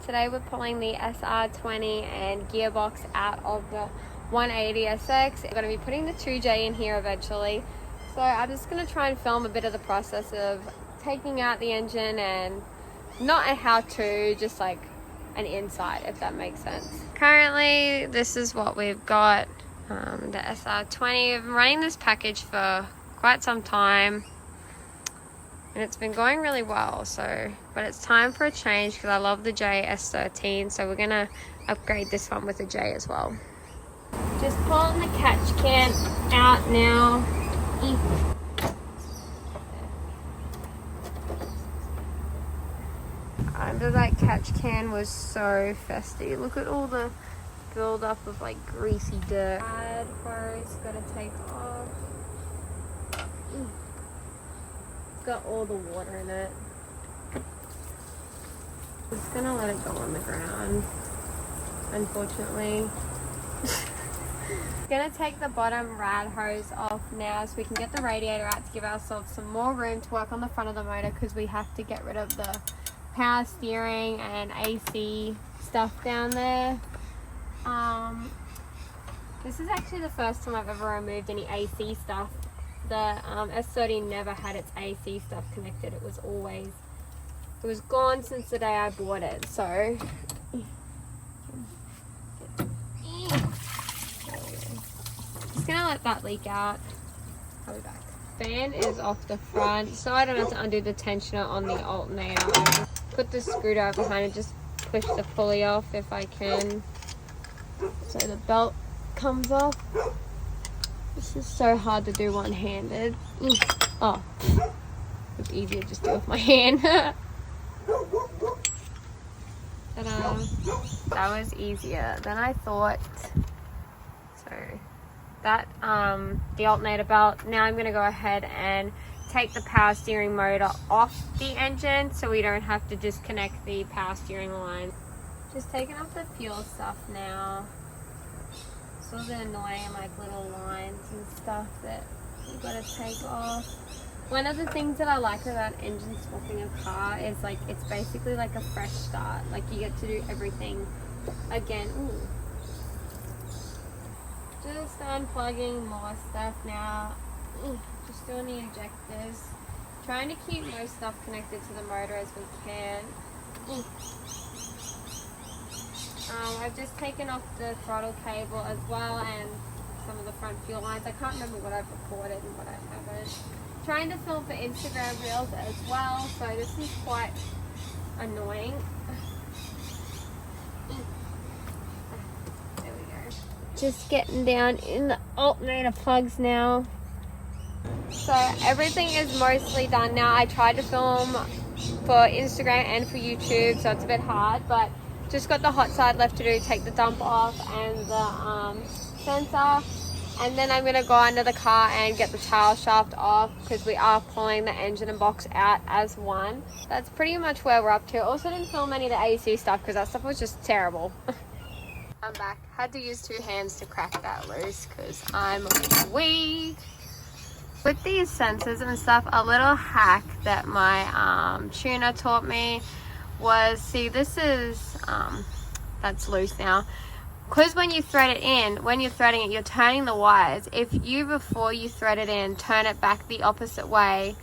Today we're pulling the SR20 and gearbox out of the 180SX. We're going to be putting the 2J in here eventually. So I'm just going to try and film a bit of the process of taking out the engine, and not a how-to, just like an insight, if that makes sense. Currently, this is what we've got. The SR20. I've been running this package for quite some time, and it's been going really well. But it's time for a change because I love the J S13, so we're gonna upgrade this one with a J as well. Just pulling the catch can out now. Under that catch can was so festy. Look at all the build up of like greasy dirt. Bad first, gotta take off. It's got all the water in it. Just gonna let it go on the ground, unfortunately. Gonna take the bottom rad hose off now so we can get the radiator out to give ourselves some more room to work on the front of the motor, because we have to get rid of the power steering and AC stuff down there. This is actually the first time I've ever removed any AC stuff. The S30 never had its AC stuff connected. It was gone since the day I bought it. So just gonna let that leak out. I'll be back. Fan is off the front, so I don't have to undo the tensioner on the alternator. Put the screwdriver behind it, just push the pulley off if I can, so the belt comes off. This is so hard to do one-handed. Oh, it's easier just to do with my hand. But, that was easier than I thought. So that the alternator belt. Now I'm going to go ahead and take the power steering motor off the engine so we don't have to disconnect the power steering line. Just taking off the fuel stuff now. It's all the annoying like little lines and stuff that you've got to take off. One of the things that I like about engine swapping a car is like it's basically like a fresh start. Like you get to do everything again. Ooh. Just unplugging more stuff now. Just doing the injectors. Trying to keep most stuff connected to the motor as we can. I've just taken off the throttle cable as well, and some of the front fuel lines. I can't remember what I've recorded and what I haven't. Trying to film for Instagram reels as well, so this is quite annoying. There we go. Just getting down in the alternator plugs now. So everything is mostly done now. I tried to film for Instagram and for YouTube, so it's a bit hard, but just got the hot side left to do. Take the dump off and the sensor, and then I'm going to go under the car and get the tail shaft off, because we are pulling the engine and box out as one. That's pretty much where we're up to. Also didn't film any of the AC stuff because that stuff was just terrible. I'm back. Had to use 2 hands to crack that loose because I'm weak. With these sensors and stuff, a little hack that my tuner taught me was, see, this is that's loose now, because when you thread it in, when you're threading it, you're turning the wires. If you, before you thread it in, turn it back the opposite way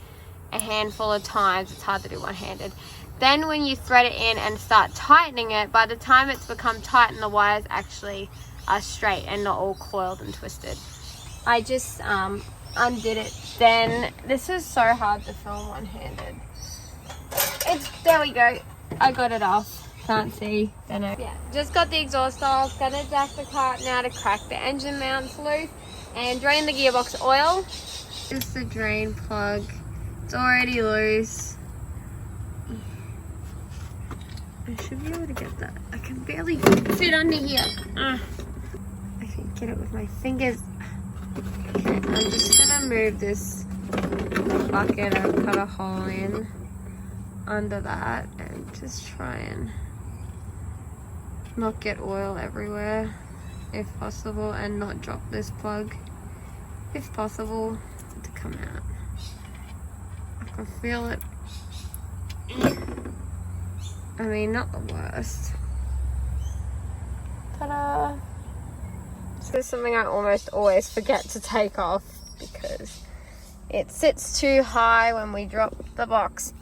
a handful of times, it's hard to do one-handed, then when you thread it in and start tightening it, by the time it's become tight and the wires actually are straight and not all coiled and twisted. I just undid it then. This is so hard to film one-handed. There we go. I got it off. Can't see. Don't know. Yeah, just got the exhaust off. Gonna jack the car up now to crack the engine mounts loose and drain the gearbox oil. Just the drain plug. It's already loose. I should be able to get that. I can barely fit under here. I can get it with my fingers. Okay, I'm just gonna move this bucket and cut a hole in under that and just try and not get oil everywhere if possible, and not drop this plug if possible to come out. I can feel it. I mean, not the worst. Ta-da! This is something I almost always forget to take off because it sits too high when we drop the box.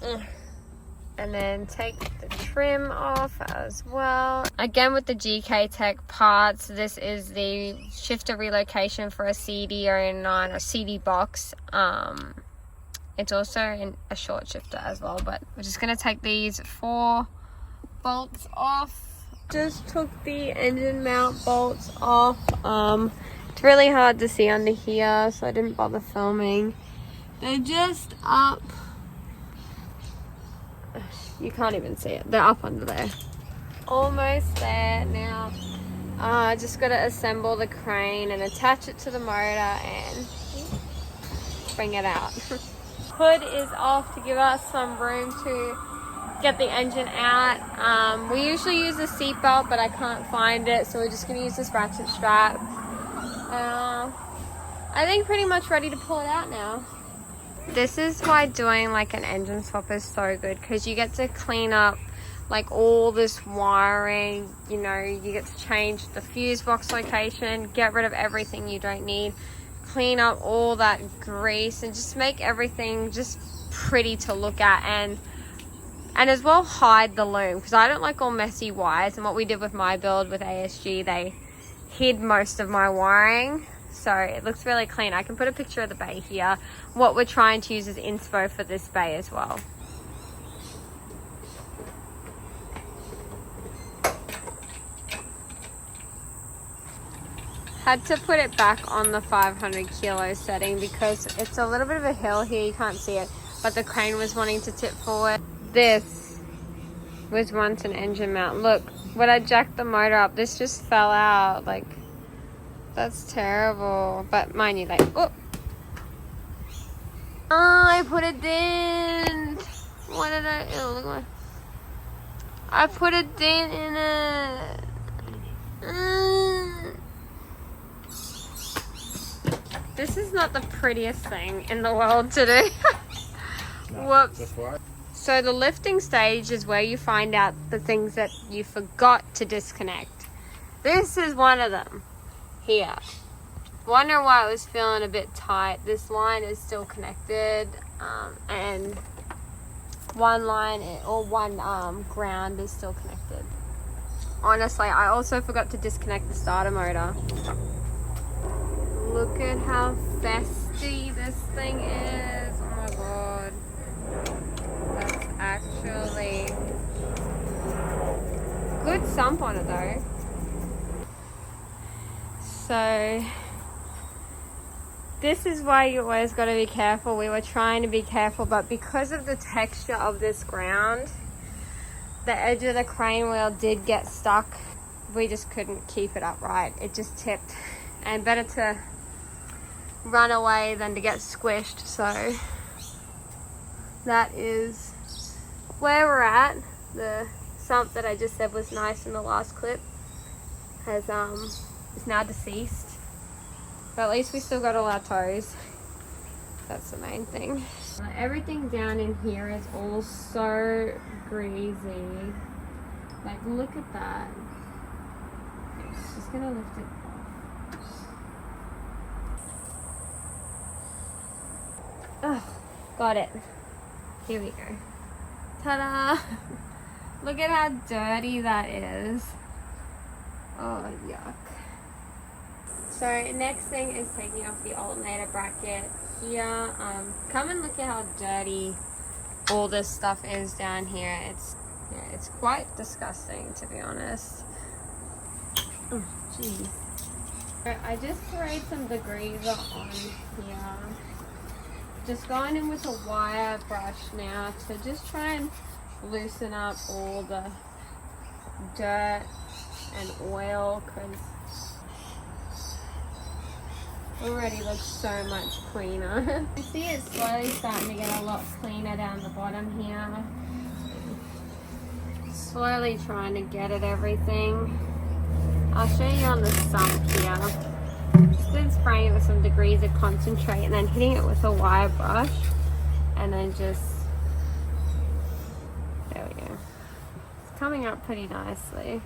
And then take the trim off as well. Again with the GK Tech parts, this is the shifter relocation for a CD09 or CD box. It's also a short shifter as well, but we're just gonna take these 4 bolts off. Just took the engine mount bolts off. It's really hard to see under here, so I didn't bother filming. They're just up. You can't even see it. They're up under there. Almost there now. Just got to assemble the crane and attach it to the motor and bring it out. Hood is off to give us some room to get the engine out. We usually use a seat belt, but I can't find it, so we're just going to use this ratchet strap. I think pretty much ready to pull it out now. This is why doing like an engine swap is so good, because you get to clean up like all this wiring. You know, you get to change the fuse box location, get rid of everything you don't need, clean up all that grease, and just make everything just pretty to look at, and as well hide the loom, because I don't like all messy wires. And what we did with my build with ASG, they hid most of my wiring, so it looks really clean. I can put a picture of the bay here. What we're trying to use is inspo for this bay as well. Had to put it back on the 500 kilo setting because it's a little bit of a hill here, you can't see it, but the crane was wanting to tip forward. This was once an engine mount. Look, when I jacked the motor up, this just fell out. Like, that's terrible. But mind you, like, oh, I put a dent. What did I, ew, look at my, I put a dent in it. This is not the prettiest thing in the world to do. No, whoops. That's why. So the lifting stage is where you find out the things that you forgot to disconnect. This is one of them here. Wonder why it was feeling a bit tight. This line is still connected, and one line or one ground is still connected. Honestly, I also forgot to disconnect the starter motor. Look at how festy this thing is. Oh my god. That's actually good sump on it though. So this is why you always got to be careful. We were trying to be careful, but because of the texture of this ground, the edge of the crane wheel did get stuck. We just couldn't keep it upright. It just tipped, and better to run away than to get squished. So that is where we're at. The sump that I just said was nice in the last clip has is now deceased, but at least we still got all our toes. That's the main thing. Everything down in here is all so greasy. Like, look at that. Okay, just gonna lift it off. Oh, got it. Here we go. Ta-da! Look at how dirty that is. Oh, yuck. So next thing is taking off the alternator bracket here. Come and look at how dirty all this stuff is down here. It's quite disgusting, to be honest. Oh, geez. So I just sprayed some degreaser on here. Just going in with a wire brush now to just try and loosen up all the dirt and oil, because already looks so much cleaner. You see it's slowly starting to get a lot cleaner down the bottom here. Slowly trying to get at everything. I'll show you on the sump here. Just been spraying it with some degreaser concentrate and then hitting it with a wire brush, and then just, there we go. coming up pretty nicely.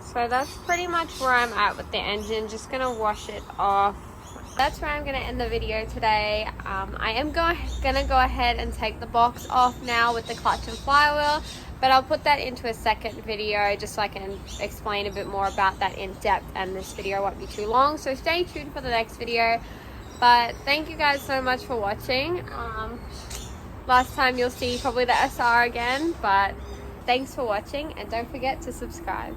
So that's pretty much where I'm at with the engine. Just gonna wash it off. That's where I'm gonna end the video today. I am gonna go ahead and take the box off now with the clutch and flywheel, but I'll put that into a second video just so I can explain a bit more about that in depth, and this video won't be too long, so stay tuned for the next video. But thank you guys so much for watching. Last time you'll see probably the SR again, but thanks for watching, and don't forget to subscribe.